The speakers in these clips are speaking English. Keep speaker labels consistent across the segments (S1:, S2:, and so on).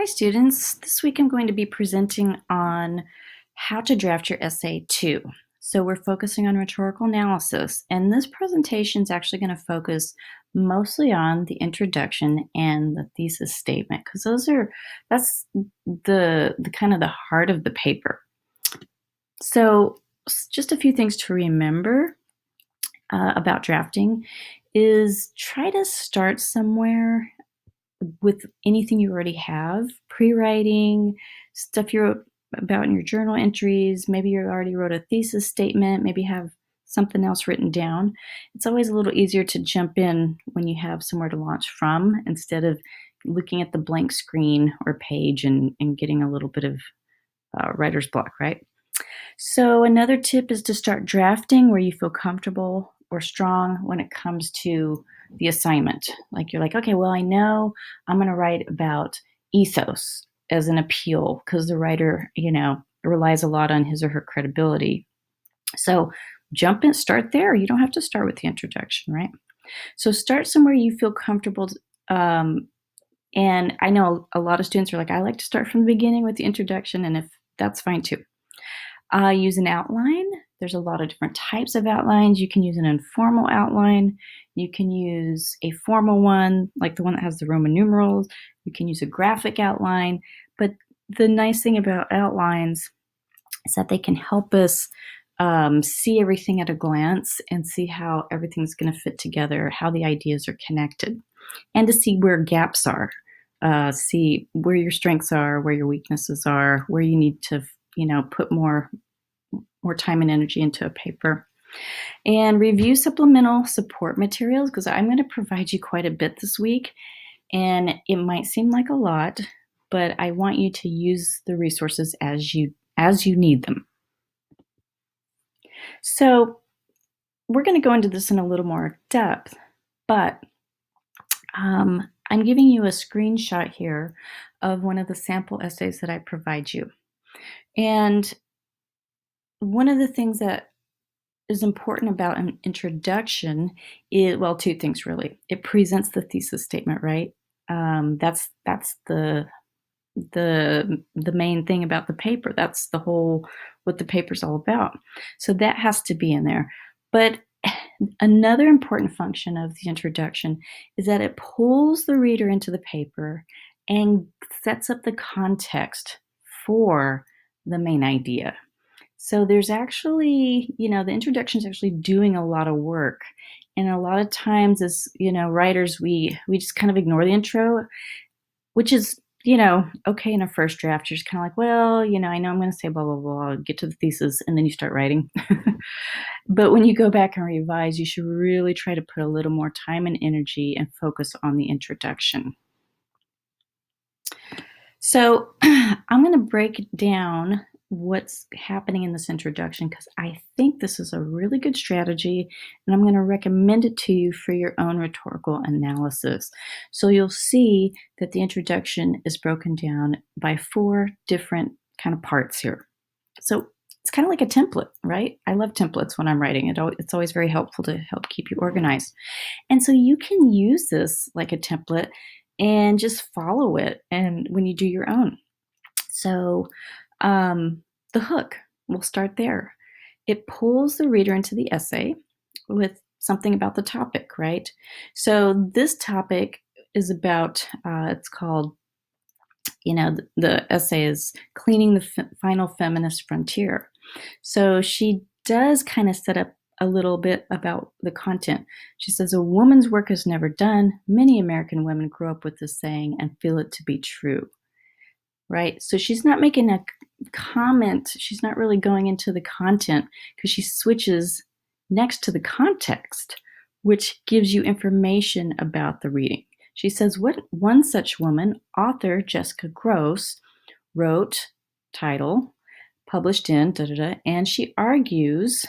S1: Hi students, this week I'm going to be presenting on how to draft your essay 2. So we're focusing on rhetorical analysis, and this presentation is actually going to focus mostly on the introduction and the thesis statement, because that's the kind of the heart of the paper. So just a few things to remember about drafting is try to start somewhere with anything you already have, pre-writing, stuff you wrote about in your journal entries, maybe you already wrote a thesis statement, maybe have something else written down. It's always a little easier to jump in when you have somewhere to launch from instead of looking at the blank screen or page and getting a little bit of writer's block, right? So another tip is to start drafting where you feel comfortable or strong when it comes to the assignment. Like you're like, okay, well, I know I'm going to write about ethos as an appeal because the writer, relies a lot on his or her credibility. So jump in, start there. You don't have to start with the introduction, right? So start somewhere you feel comfortable. And I know a lot of students are like, I like to start from the beginning with the introduction, and if that's fine too. Use an outline. There's a lot of different types of outlines. You can use an informal outline. You can use a formal one, like the one that has the Roman numerals. You can use a graphic outline. But the nice thing about outlines is that they can help us see everything at a glance and see how everything's going to fit together, how the ideas are connected, and to see where gaps are, see where your strengths are, where your weaknesses are, where you need to put more time and energy into a paper. And review supplemental support materials, because I'm going to provide you quite a bit this week, and it might seem like a lot, but I want you to use the resources as you need them. So we're going to go into this in a little more depth, but I'm giving you a screenshot here of one of the sample essays that I provide you. And one of the things that is important about an introduction is, well, two things really. It presents the thesis statement, right? That's the main thing about the paper. That's the whole what the paper's all about. So that has to be in there. But another important function of the introduction is that it pulls the reader into the paper and sets up the context for the main idea. So there's actually, the introduction is actually doing a lot of work. And a lot of times as, writers, we just kind of ignore the intro, which is, okay in a first draft. You're just kind of like, well, I know I'm going to say blah, blah, blah, get to the thesis, and then you start writing. But when you go back and revise, you should really try to put a little more time and energy and focus on the introduction. So I'm going to break down what's happening in this introduction because I think this is a really good strategy, and I'm going to recommend it to you for your own rhetorical analysis. So you'll see that the introduction is broken down by 4 different kind of parts here. So it's kind of like a template, right? I love templates when I'm writing. It's always very helpful to help keep you organized. And so you can use this like a template and just follow it and when you do your own. So the hook, we'll start there. It pulls the reader into the essay with something about the topic, right? So this topic is about, it's called, the essay is Cleaning the Final Feminist Frontier. So she does kind of set up a little bit about the content. She says, a woman's work is never done. Many American women grow up with this saying and feel it to be true. Right? So she's not making a comment. She's not really going into the content because she switches next to the context, which gives you information about the reading. She says, what one such woman, author Jessica Gross, wrote, title, published in, and she argues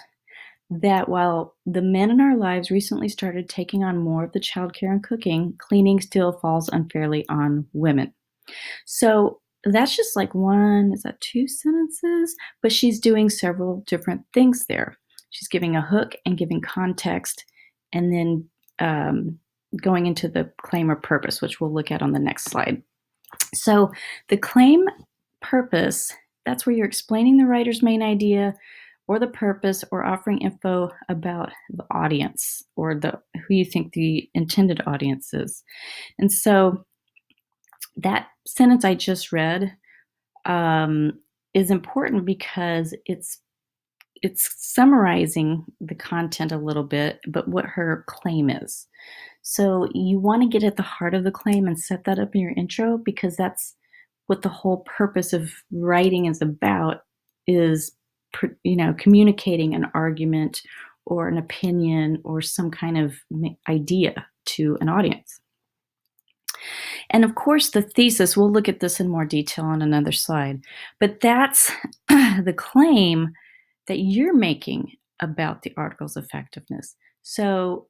S1: that while the men in our lives recently started taking on more of the childcare and cooking, cleaning still falls unfairly on women. So that's just like 2 sentences? But she's doing several different things there. She's giving a hook and giving context, and then going into the claim or purpose, which we'll look at on the next slide. So the claim purpose, that's where you're explaining the writer's main idea or the purpose or offering info about the audience or who you think the intended audience is. And so that sentence I just read is important because it's summarizing the content a little bit, but what her claim is. So you want to get at the heart of the claim and set that up in your intro because that's what the whole purpose of writing is about is communicating an argument or an opinion or some kind of idea to an audience. And of course, the thesis, we'll look at this in more detail on another slide, but that's the claim that you're making about the article's effectiveness. So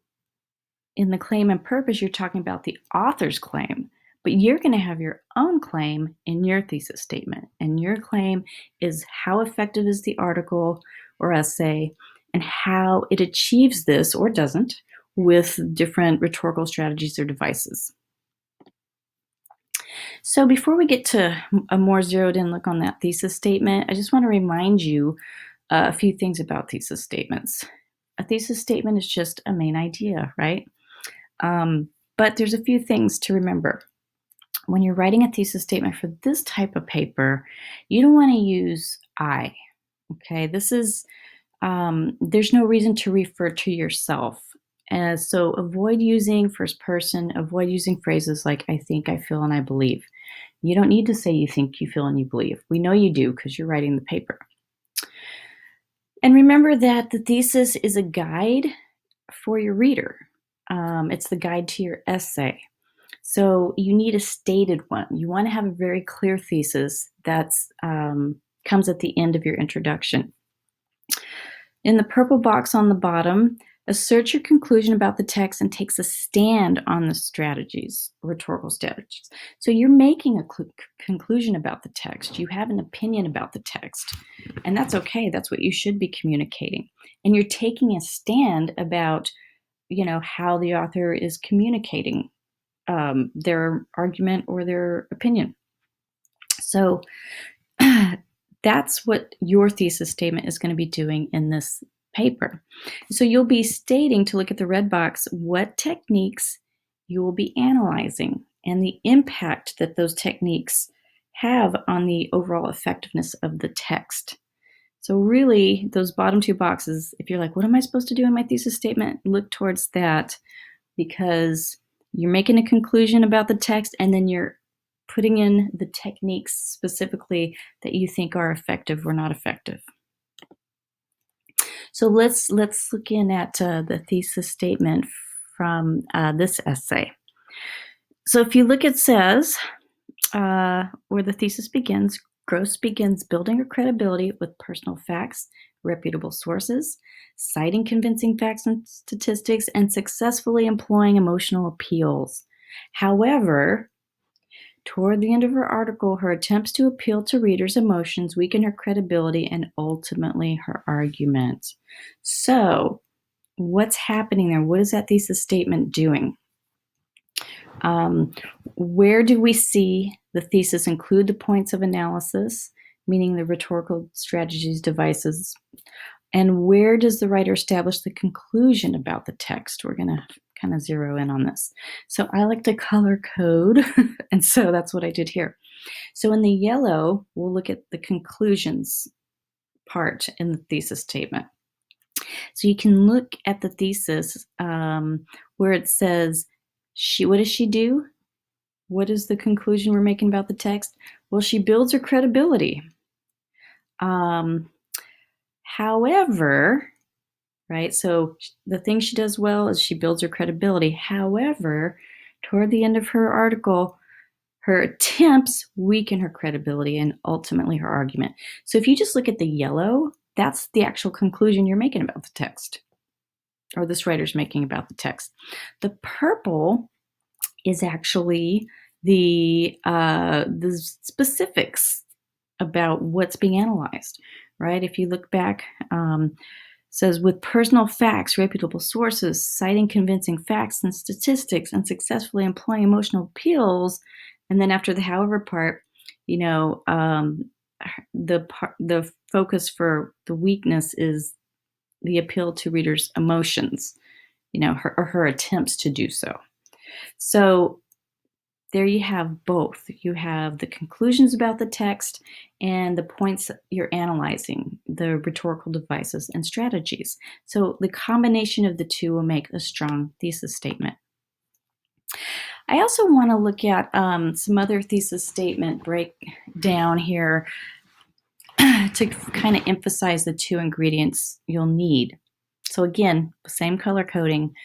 S1: in the claim and purpose, you're talking about the author's claim, but you're going to have your own claim in your thesis statement. And your claim is how effective is the article or essay and how it achieves this or doesn't with different rhetorical strategies or devices. So before we get to a more zeroed in look on that thesis statement, I just want to remind you a few things about thesis statements. A thesis statement is just a main idea, right? But there's a few things to remember. When you're writing a thesis statement for this type of paper, you don't want to use I. Okay, this is there's no reason to refer to yourself. So avoid using first person, avoid using phrases like I think, I feel, and I believe. You don't need to say you think, you feel, and you believe. We know you do because you're writing the paper. And remember that the thesis is a guide for your reader. It's the guide to your essay. So you need a stated one. You want to have a very clear thesis that comes at the end of your introduction. In the purple box on the bottom, assert your conclusion about the text and takes a stand on the strategies, rhetorical strategies. So you're making a conclusion about the text. You have an opinion about the text, and that's okay. That's what you should be communicating. And you're taking a stand about, how the author is communicating their argument or their opinion. So that's what your thesis statement is going to be doing in this paper. So you'll be stating, to look at the red box, what techniques you will be analyzing and the impact that those techniques have on the overall effectiveness of the text. So really, those bottom two boxes, if you're like, what am I supposed to do in my thesis statement? Look towards that, because you're making a conclusion about the text and then you're putting in the techniques specifically that you think are effective or not effective. So let's look in at the thesis statement from this essay. So if you look, it says where the thesis begins, Gross begins building her credibility with personal facts, reputable sources, citing convincing facts and statistics, and successfully employing emotional appeals. However, toward the end of her article, her attempts to appeal to readers' emotions weaken her credibility and ultimately her argument. So, what's happening there? What is that thesis statement doing? Where do we see the thesis include the points of analysis, meaning the rhetorical strategies, devices? And where does the writer establish the conclusion about the text? We're going to kind of zero in on this. So I like to color code, and so that's what I did here. So in the yellow, we'll look at the conclusions part in the thesis statement. So you can look at the thesis where it says, what does she do? What is the conclusion we're making about the text? Well, she builds her credibility. However, right, so the thing she does well is she builds her credibility. However, toward the end of her article, her attempts weaken her credibility and ultimately her argument. So if you just look at the yellow, that's the actual conclusion you're making about the text, or this writer's making about the text. The purple is actually the specifics about what's being analyzed, right? If you look back, says with personal facts, reputable sources, citing convincing facts and statistics, and successfully employing emotional appeals, And then after the however part, you know, the focus for the weakness is the appeal to readers' emotions, her attempts to do so. So there you have both. You have the conclusions about the text and the points you're analyzing, the rhetorical devices and strategies. So the combination of the two will make a strong thesis statement. I also want to look at some other thesis statement breakdown here to kind of emphasize the two ingredients you'll need. So again, same color coding.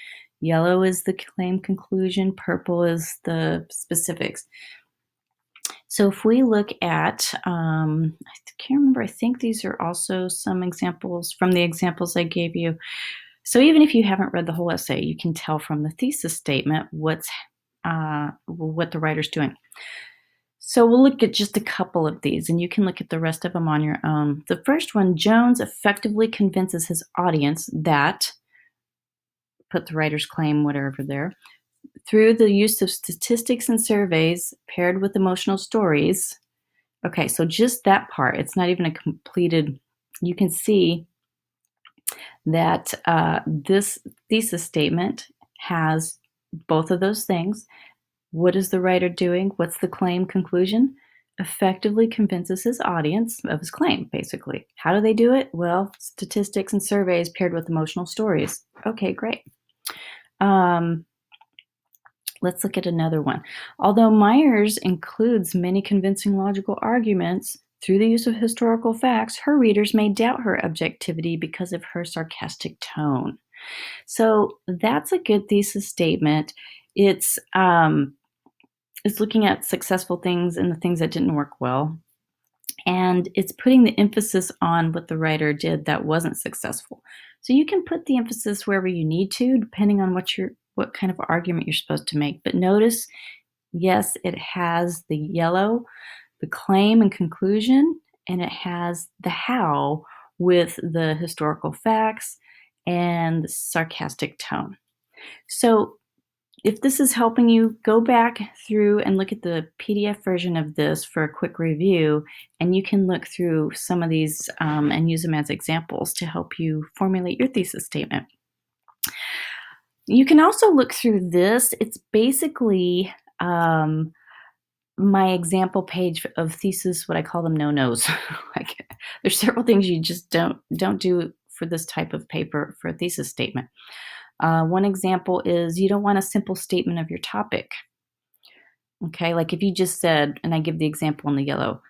S1: Yellow is the claim conclusion, purple is the specifics. So if we look at, I can't remember, I think these are also some examples from the examples I gave you. So even if you haven't read the whole essay, you can tell from the thesis statement what the writer's doing. So we'll look at just a couple of these, and you can look at the rest of them on your own. The first one, Jones effectively convinces his audience that, put the writer's claim, whatever there, through the use of statistics and surveys paired with emotional stories. Okay, so just that part, it's not even a completed, you can see that this thesis statement has both of those things. What is the writer doing? What's the claim conclusion? Effectively convinces his audience of his claim, basically. How do they do it? Well, statistics and surveys paired with emotional stories. Okay, great. Let's look at another one. Although Myers includes many convincing logical arguments through the use of historical facts, her readers may doubt her objectivity because of her sarcastic tone. So that's a good thesis statement. It's looking at successful things and the things that didn't work well. And it's putting the emphasis on what the writer did that wasn't successful. So you can put the emphasis wherever you need to, depending on what kind of argument you're supposed to make. But notice, yes, it has the yellow, the claim and conclusion, and it has the how with the historical facts and the sarcastic tone. So if this is helping you, go back through and look at the PDF version of this for a quick review, and you can look through some of these and use them as examples to help you formulate your thesis statement. You can also look through this. It's basically my example page of thesis, what I call them no-nos. Like, there's several things you just don't do for this type of paper for a thesis statement. One example is you don't want a simple statement of your topic. Okay, like if you just said, and I give the example in the yellow,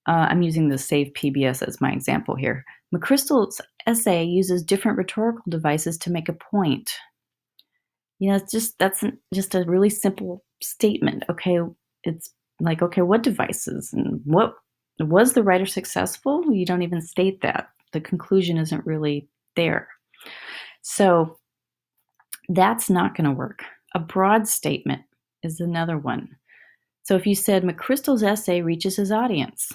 S1: I'm using the Save PBS as my example here. McChrystal's essay uses different rhetorical devices to make a point. It's that's just a really simple statement. Okay, it's like, okay, what devices and what was the writer successful? You don't even state that. The conclusion isn't really there. So that's not going to work. A broad statement is another one. So if you said McChrystal's essay reaches his audience,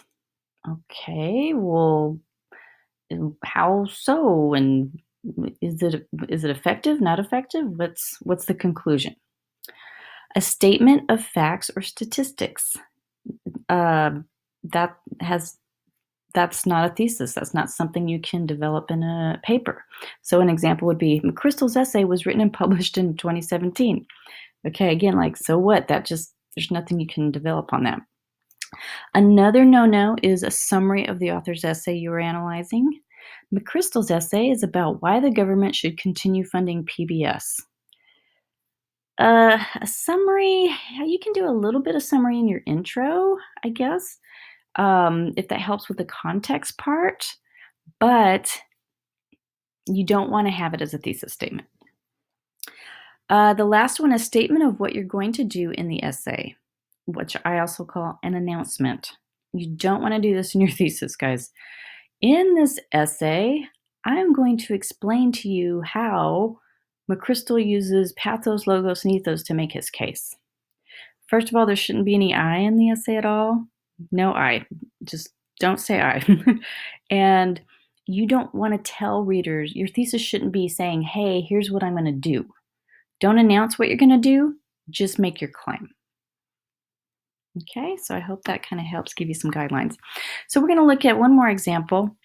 S1: okay, well, how so? And is it effective? Not effective? What's the conclusion? A statement of facts or statistics. That's not a thesis. That's not something you can develop in a paper. So an example would be McChrystal's essay was written and published in 2017. Okay, again, like, so what? There's nothing you can develop on that. Another no-no is a summary of the author's essay you are analyzing. McChrystal's essay is about why the government should continue funding PBS. A summary, you can do a little bit of summary in your intro, I guess, if that helps with the context part, but you don't want to have it as a thesis statement. The last one, a statement of what you're going to do in the essay, which I also call an announcement. You don't want to do this in your thesis, guys. In this essay, I'm going to explain to you how McChrystal uses pathos, logos, and ethos to make his case. First of all, there shouldn't be any I in the essay at all. No I. Just don't say I. And you don't want to tell readers, your thesis shouldn't be saying, hey, here's what I'm going to do. Don't announce what you're going to do. Just make your claim. Okay, so I hope that kind of helps give you some guidelines. So we're going to look at one more example,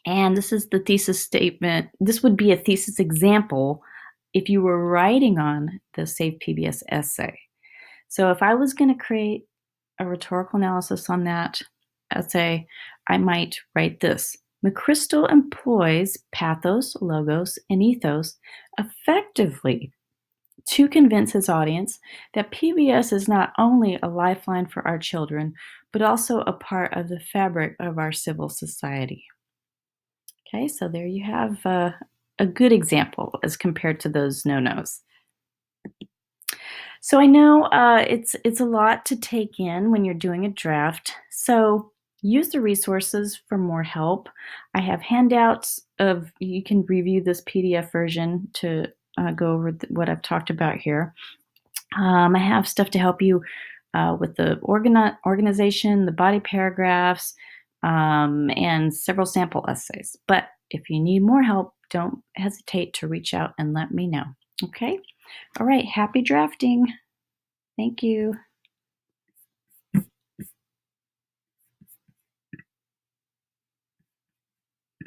S1: and this is the thesis statement. This would be a thesis example if you were writing on the Save PBS essay. So if I was going to create a rhetorical analysis on that essay, I might write this. McChrystal employs pathos, logos, and ethos effectively to convince his audience that PBS is not only a lifeline for our children, but also a part of the fabric of our civil society. Okay, so there you have a good example as compared to those no-nos. So I know it's a lot to take in when you're doing a draft. So use the resources for more help. I have handouts of you can review this PDF version to go over what I've talked about here. I have stuff to help you with the organization, the body paragraphs, and several sample essays. But if you need more help, don't hesitate to reach out and let me know. Okay? All right. Happy drafting. Thank you.